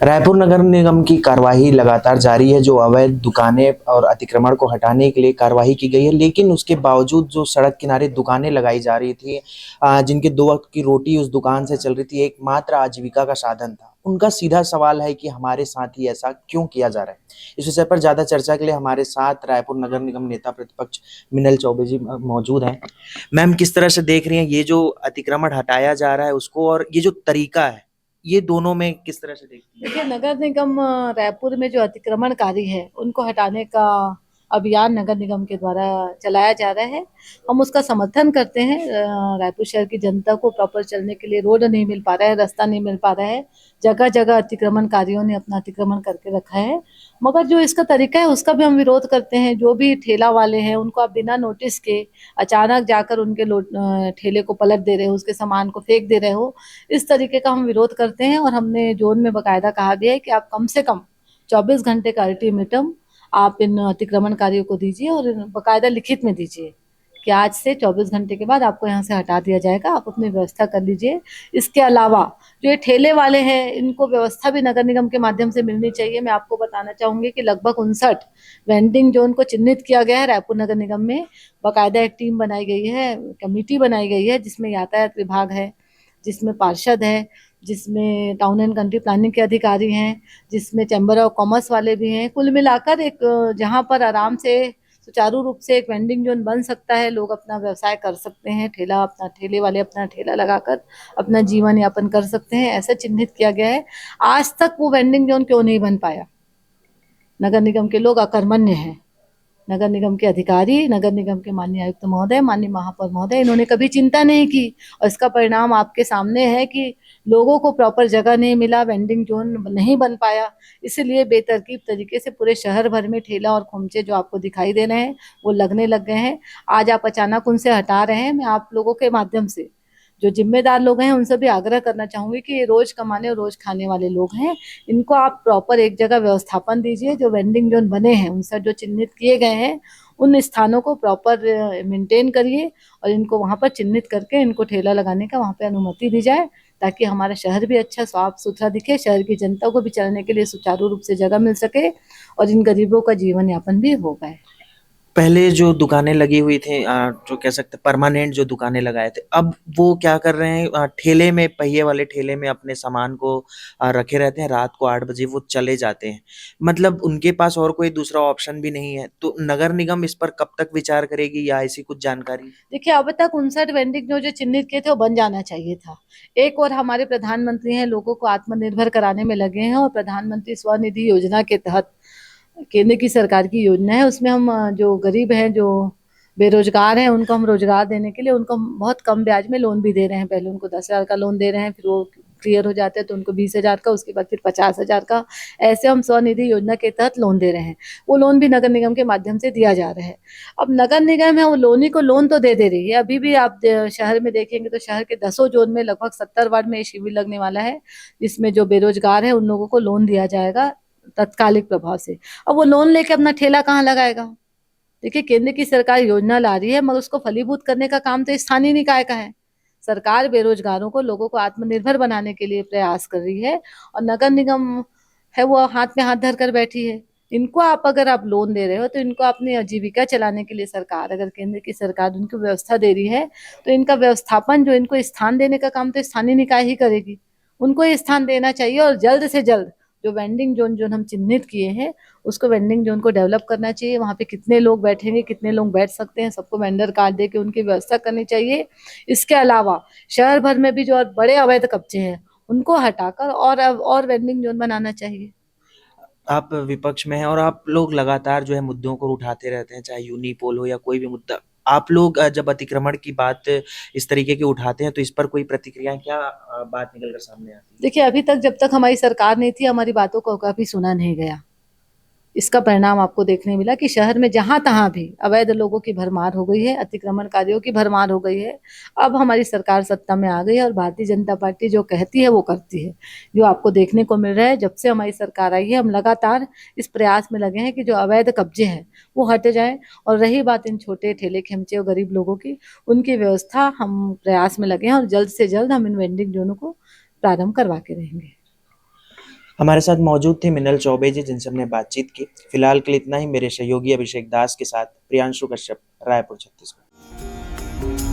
रायपुर नगर निगम की कार्यवाही लगातार जारी है। जो अवैध दुकानें और अतिक्रमण को हटाने के लिए कार्यवाही की गई है, लेकिन उसके बावजूद जो सड़क किनारे दुकानें लगाई जा रही थी, जिनके दो वक्त की रोटी उस दुकान से चल रही थी, एकमात्र आजीविका का साधन था, उनका सीधा सवाल है कि हमारे साथ ही ऐसा क्यों किया जा रहा है। इस विषय पर ज्यादा चर्चा के लिए हमारे साथ रायपुर नगर निगम नेता प्रतिपक्ष मिनल चौबे जी मौजूद हैं। मैम, किस तरह से देख रही हैं ये जो अतिक्रमण हटाया जा रहा है उसको, और ये जो तरीका है, ये दोनों में किस तरह से देखती हैं? देखिए, नगर निगम रायपुर में जो अतिक्रमणकारी है उनको हटाने का अभियान नगर निगम के द्वारा चलाया जा रहा है। हम उसका समर्थन करते हैं। रायपुर शहर की जनता को प्रॉपर चलने के लिए रोड नहीं मिल पा रहा है, रास्ता नहीं मिल पा रहा है। जगह जगह अतिक्रमणकारियों ने अपना अतिक्रमण करके रखा है। मगर जो इसका तरीका है उसका भी हम विरोध करते हैं। जो भी ठेला वाले हैं उनको आप बिना नोटिस के अचानक जाकर उनके ठेले को पलट दे रहे हो, उसके सामान को फेंक दे रहे हो, इस तरीके का हम विरोध करते हैं। और हमने जोन में बकायदा कहा भी है कि आप कम से कम 24 घंटे का अल्टीमेटम आप इन अतिक्रमणकारियों को दीजिए, और बकायदा लिखित में दीजिए कि आज से 24 घंटे के बाद आपको यहाँ से हटा दिया जाएगा, आप अपनी व्यवस्था कर लीजिए। इसके अलावा जो ये ठेले वाले हैं इनको व्यवस्था भी नगर निगम के माध्यम से मिलनी चाहिए। मैं आपको बताना चाहूंगी कि लगभग 59 वेंडिंग जोन को चिन्हित किया गया है रायपुर नगर निगम में। बकायदा एक टीम बनाई गई है, कमेटी बनाई गई है, जिसमें यातायात विभाग है, जिसमें पार्षद है, जिसमें टाउन एंड कंट्री प्लानिंग के अधिकारी हैं, जिसमें चैम्बर ऑफ कॉमर्स वाले भी हैं। कुल मिलाकर एक जहां पर आराम से सुचारू रूप से एक वेंडिंग जोन बन सकता है, लोग अपना व्यवसाय कर सकते हैं, ठेले वाले अपना ठेला लगाकर अपना जीवन यापन कर सकते हैं, ऐसा चिन्हित किया गया है। आज तक वो वेंडिंग जोन क्यों नहीं बन पाया? नगर निगम के लोग अकर्मण्य हैं। नगर निगम के अधिकारी, नगर निगम के माननीय आयुक्त महोदय, माननीय महापौर महोदय, इन्होंने कभी चिंता नहीं की। और इसका परिणाम आपके सामने है कि लोगों को प्रॉपर जगह नहीं मिला, वेंडिंग जोन नहीं बन पाया। इसलिए बेतरतीब तरीके से पूरे शहर भर में ठेला और खोमचे जो आपको दिखाई दे रहे हैं वो लगने लग गए हैं। आज आप अचानक उनसे हटा रहे हैं। मैं आप लोगों के माध्यम से जो जिम्मेदार लोग हैं उनसे भी आग्रह करना चाहूंगी कि ये रोज कमाने और रोज खाने वाले लोग हैं, इनको आप प्रॉपर एक जगह व्यवस्थापन दीजिए। जो वेंडिंग जोन बने हैं उनसे जो चिन्हित किए गए हैं उन स्थानों को प्रॉपर मेंटेन करिए, और इनको वहां पर चिन्हित करके इनको ठेला लगाने का वहां पे अनुमति दी जाए, ताकि हमारा शहर भी अच्छा साफ सुथरा दिखे, शहर की जनता को भी चलने के लिए सुचारू रूप से जगह मिल सके, और इन गरीबों का जीवन यापन भी हो पाए। पहले जो दुकानें लगी हुई थी, जो कह सकते परमानेंट जो दुकानें लगाए थे, अब वो क्या कर रहे हैं, ठेले में, पहिए वाले ठेले में अपने सामान को रखे रहते हैं। रात को 8 बजे वो चले जाते हैं। मतलब उनके पास और कोई दूसरा ऑप्शन भी नहीं है। तो नगर निगम इस पर कब तक विचार करेगी, या ऐसी कुछ जानकारी? देखिए, अब तक 59 वेंडिंग जो जो चिन्हित किए थे वो बन जाना चाहिए था। एक और हमारे प्रधानमंत्री हैं, लोगों को आत्मनिर्भर कराने में लगे हैं, और प्रधानमंत्री स्वनिधि योजना के तहत केंद्र की सरकार की योजना है, उसमें हम जो गरीब हैं, जो बेरोजगार हैं, उनको हम रोजगार देने के लिए उनको हम बहुत कम ब्याज में लोन भी दे रहे हैं। पहले उनको 10,000 का लोन दे रहे हैं, फिर वो क्लियर हो जाते हैं तो उनको 20,000 का, उसके बाद फिर 50,000 का। ऐसे हम स्वनिधि योजना के तहत लोन दे रहे हैं। वो लोन भी नगर निगम के माध्यम से दिया जा रहा है। अब नगर निगम है वो लोनी को लोन तो दे रही है। अभी भी आप शहर में देखेंगे तो शहर के 10 जोन में लगभग 70 वार्ड में शिविर लगने वाला है, जिसमें जो बेरोजगार है उन लोगों को लोन दिया जाएगा तत्कालिक प्रभाव से। अब वो लोन लेके अपना ठेला कहाँ लगाएगा? देखिए, केंद्र की सरकार योजना ला रही है, मगर उसको फलीभूत करने का काम तो स्थानीय निकाय का है। सरकार बेरोजगारों को, लोगों को आत्मनिर्भर बनाने के लिए प्रयास कर रही है, और नगर निगम है वो हाथ में हाथ धर कर बैठी है। इनको आप अगर आप लोन दे रहे हो तो इनको अपनी आजीविका चलाने के लिए, सरकार अगर केंद्र की सरकार उनको व्यवस्था दे रही है, तो इनका व्यवस्थापन, जो इनको स्थान देने का काम तो स्थानीय निकाय ही करेगी। उनको ये स्थान देना चाहिए, और जल्द से जल्द जो वेंडिंग जोन जो हम चिन्हित किए हैं उसको, वेंडिंग जोन को डेवलप करना चाहिए। वहाँ पे कितने लोग बैठेंगे, कितने लोग बैठ सकते हैं, सबको वेंडर कार्ड दे के उनकी व्यवस्था करनी चाहिए। इसके अलावा शहर भर में भी जो और बड़े अवैध कब्जे हैं उनको हटाकर और वेंडिंग जोन बनाना चाहिए। आप विपक्ष में हैं और आप लोग लगातार जो है मुद्दों को उठाते रहते हैं, चाहे यूनिपोल हो या कोई भी मुद्दा। आप लोग जब अतिक्रमण की बात इस तरीके की उठाते हैं, तो इस पर कोई प्रतिक्रिया, क्या बात निकल कर सामने आती है? देखिए, अभी तक जब तक हमारी सरकार नहीं थी, हमारी बातों को कभी सुना नहीं गया। इसका परिणाम आपको देखने मिला कि शहर में जहां तहां भी अवैध लोगों की भरमार हो गई है, अतिक्रमणकारियों की भरमार हो गई है। अब हमारी सरकार सत्ता में आ गई है, और भारतीय जनता पार्टी जो कहती है वो करती है। जो आपको देखने को मिल रहा है, जब से हमारी सरकार आई है, हम लगातार इस प्रयास में लगे हैं कि जो अवैध कब्जे हैं वो हट जाएं। और रही बात इन छोटे ठेले खेमचे और गरीब लोगों की, उनकी व्यवस्था हम प्रयास में लगे हैं, और जल्द से जल्द हम इन वेंडिंग जोनों को प्रारंभ करवा के रहेंगे। हमारे साथ मौजूद थे मिनल चौबे जी, जिनसे हमने बातचीत की। फिलहाल के लिए इतना ही। मेरे सहयोगी अभिषेक दास के साथ प्रियांशु कश्यप, रायपुर, छत्तीसगढ़।